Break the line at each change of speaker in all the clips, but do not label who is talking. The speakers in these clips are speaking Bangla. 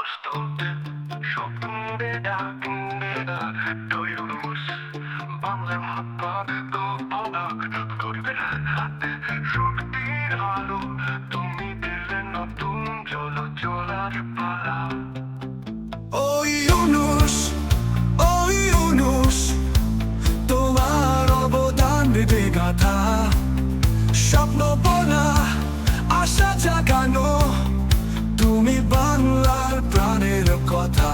Ağustos'ta şokunde doyuruz বাংলার হাত পাক গোপনাক গরিবের হাতে শক্তির আলো তুমি দিলে নতুন চলো চলার পালা
ওই ইউনুস তোমার অবদান বেদে গাথা স্বপ্ন বলা আশা জাগানো তুমি বাংলার প্রাণের কথা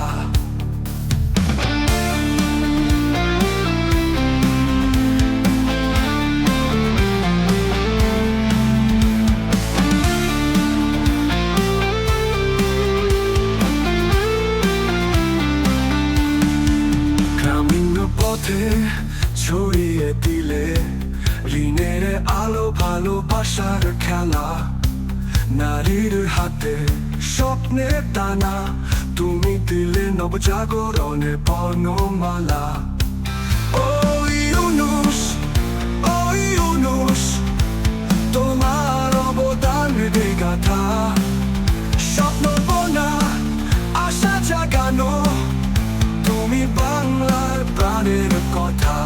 গ্রামীণ পথে ছড়িয়ে দিলে ঋণের আলো ভালোবাসার খেলা নারীর হাতে স্বপ্নের দানা তুমি দিলে নবজাগরণের বর্ণমালা ওই ইউনুস তোমার অবদান হৃদে গাথা স্বপ্ন বোনা আশা জাগানো তুমি বাংলার প্রাণের কথা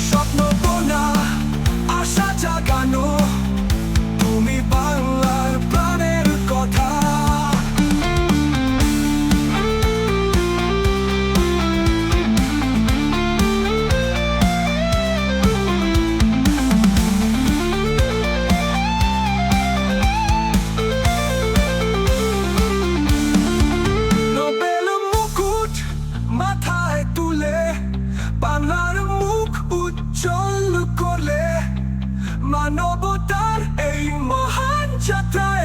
স্বপ্ন বোনা আশা জাগানো তুমি বাংলার প্রাণের কথা নোবেল মুকুট মাথায় তুলে বাংলার মুখ উজ্জ্বল করলে মানবতার এই মহান যাত্রায়